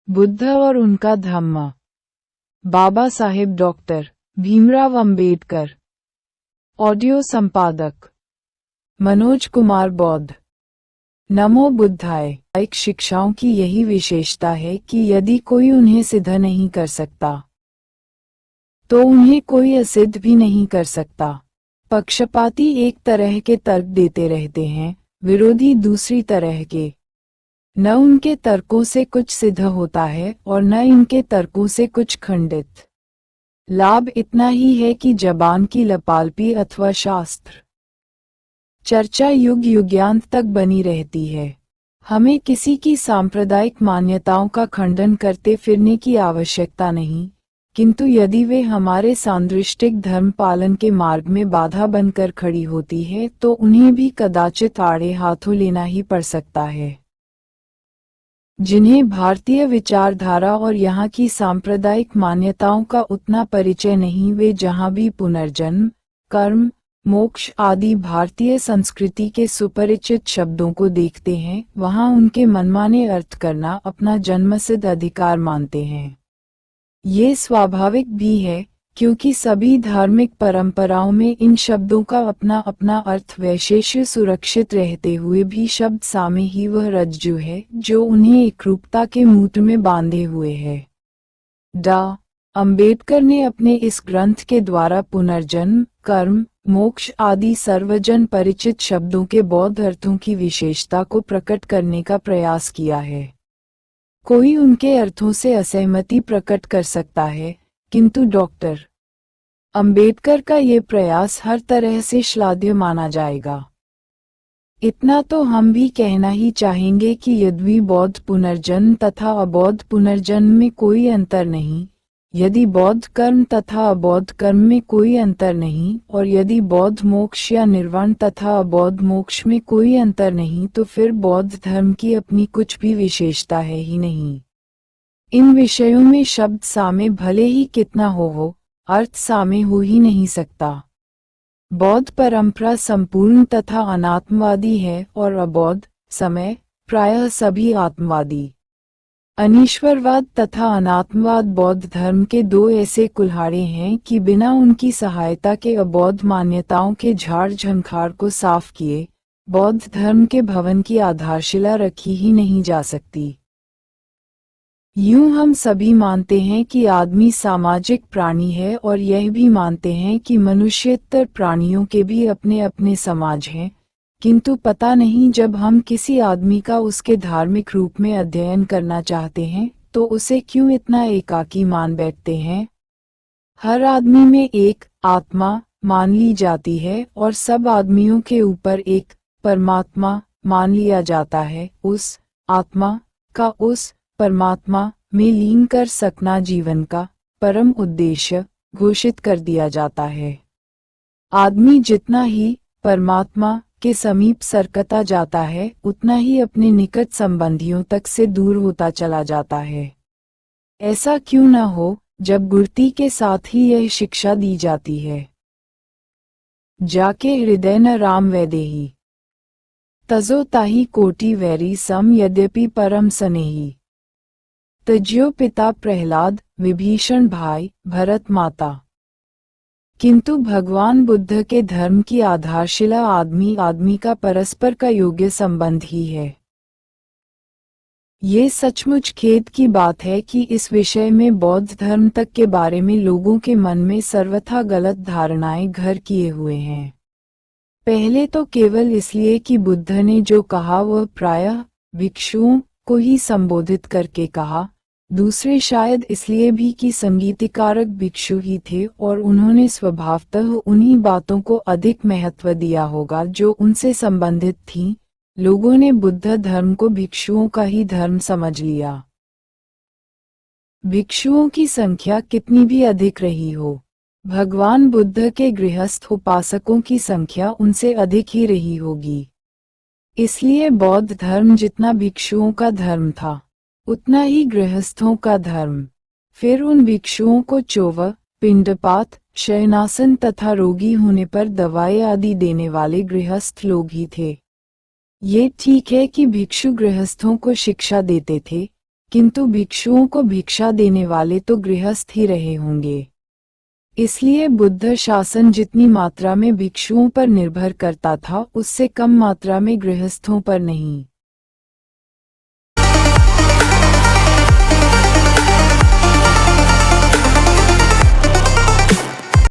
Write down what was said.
बुद्ध और उनका धम्म। Baba Saheb doctor Bhimrao Ambedkar. Audio संपादक मनोज कुमार बौद्ध। नमो बुद्धाय। एक शिक्षाओं की यही विशेषता है कि यदि कोई उन्हें सिद्ध नहीं कर सकता तो उन्हें कोई असिद्ध भी नहीं कर सकता। पक्षपाती एक तरह के तर्क देते रहते हैं, विरोधी दूसरी तरह के। न उनके तर्कों से कुछ सिद्ध होता है और न इनके तर्कों से कुछ खंडित। लाभ इतना ही है कि जबान की लपालपी अथवा शास्त्र चर्चा युग युगांत तक बनी रहती है। हमें किसी की सांप्रदायिक मान्यताओं का खंडन करते फिरने की आवश्यकता नहीं, किंतु यदि वे हमारे सांदृष्टिक धर्म पालन के मार्ग में बाधा बनकर खड़ी होती है तो उन्हें भी कदाचित आड़े हाथों लेना ही पड़ सकता है। जिन्हें भारतीय विचारधारा और यहाँ की सांप्रदायिक मान्यताओं का उतना परिचय नहीं, वे जहाँ भी पुनर्जन्म, कर्म, मोक्ष आदि भारतीय संस्कृति के सुपरिचित शब्दों को देखते हैं, वहाँ उनके मनमाने अर्थ करना अपना जन्मसिद्ध अधिकार मानते हैं। ये स्वाभाविक भी है, क्योंकि सभी धार्मिक परंपराओं में इन शब्दों का अपना अपना अर्थ वैशेष्य सुरक्षित रहते हुए भी शब्द सामे ही वह रज्जु है जो उन्हें एकरूपता के मूत्र में बांधे हुए है। डा. अंबेडकर ने अपने इस ग्रंथ के द्वारा पुनर्जन्म, कर्म, मोक्ष आदि सर्वजन परिचित शब्दों के बौद्ध अर्थों की विशेषता को प्रकट करने का प्रयास किया है। कोई उनके अर्थों से असहमति प्रकट कर सकता है, किंतु डॉक्टर अंबेडकर का ये प्रयास हर तरह से श्लाघ्य माना जाएगा। इतना तो हम भी कहना ही चाहेंगे कि यद्यपि बौद्ध पुनर्जन्म तथा अबौद्ध पुनर्जन्म में कोई अंतर नहीं, यदि बौद्ध कर्म तथा अबौद्ध कर्म में कोई अंतर नहीं, और यदि बौद्ध मोक्ष या निर्वाण तथा अबौद्ध मोक्ष में कोई अंतर नहीं, तो फिर बौद्ध धर्म की अपनी कुछ भी विशेषता है ही नहीं। इन विषयों में शब्द सामे भले ही कितना हो, अर्थ सामे हो ही नहीं सकता। बौद्ध परंपरा संपूर्ण तथा अनात्मवादी है और अबौद्ध समय प्रायः सभी आत्मवादी। अनीश्वरवाद तथा अनात्मवाद बौद्ध धर्म के दो ऐसे कुल्हाड़े हैं कि बिना उनकी सहायता के अबौद्ध मान्यताओं के झाड़ झंखाड़ को साफ किए बौद्ध धर्म के भवन की आधारशिला रखी ही नहीं जा सकती। यूं हम सभी मानते हैं कि आदमी सामाजिक प्राणी है और यह भी मानते हैं कि मनुष्येतर प्राणियों के भी अपने अपने समाज हैं, किंतु पता नहीं जब हम किसी आदमी का उसके धार्मिक रूप में अध्ययन करना चाहते हैं तो उसे क्यों इतना एकाकी मान बैठते हैं। हर आदमी में एक आत्मा मान ली जाती है और सब आदमियों के ऊपर एक परमात्मा मान लिया जाता है। उस आत्मा का उस परमात्मा में लीन कर सकना जीवन का परम उद्देश्य घोषित कर दिया जाता है। आदमी जितना ही परमात्मा के समीप सरकता जाता है उतना ही अपने निकट संबंधियों तक से दूर होता चला जाता है। ऐसा क्यों न हो जब गुरती के साथ ही यह शिक्षा दी जाती है, जाके हृदय न राम वैदेही तजो ताही कोटि वैरी सम यद्यपि परम स्नेही। तज्यो पिता प्रहलाद विभीषण भाई भरत माता। किंतु भगवान बुद्ध के धर्म की आधारशिला आदमी आदमी का परस्पर का योग्य संबंध ही है। ये सचमुच खेद की बात है कि इस विषय में बौद्ध धर्म तक के बारे में लोगों के मन में सर्वथा गलत धारणाएं घर किए हुए हैं। पहले तो केवल इसलिए कि बुद्ध ने जो कहा वह प्रायः भिक्षुओं को ही संबोधित करके कहा, दूसरे शायद इसलिए भी कि संगीतकारक भिक्षु ही थे और उन्होंने स्वभावतः उन्हीं बातों को अधिक महत्व दिया होगा जो उनसे संबंधित थीं। लोगों ने बुद्ध धर्म को भिक्षुओं का ही धर्म समझ लिया। भिक्षुओं की संख्या कितनी भी अधिक रही हो, भगवान बुद्ध के गृहस्थ उपासकों की संख्या उनसे अधिक ही रही होगी। इसलिए बौद्ध धर्म जितना भिक्षुओं का धर्म था उतना ही गृहस्थों का धर्म। फिर उन भिक्षुओं को चोव, पिंडपात, शयनासन तथा रोगी होने पर दवाएं आदि देने वाले गृहस्थ लोग ही थे। ये ठीक है कि भिक्षु गृहस्थों को शिक्षा देते थे, किंतु भिक्षुओं को भिक्षा देने वाले तो गृहस्थ ही रहे होंगे। इसलिए बुद्ध शासन जितनी मात्रा में भिक्षुओं पर निर्भर करता था उससे कम मात्रा में गृहस्थों पर नहीं।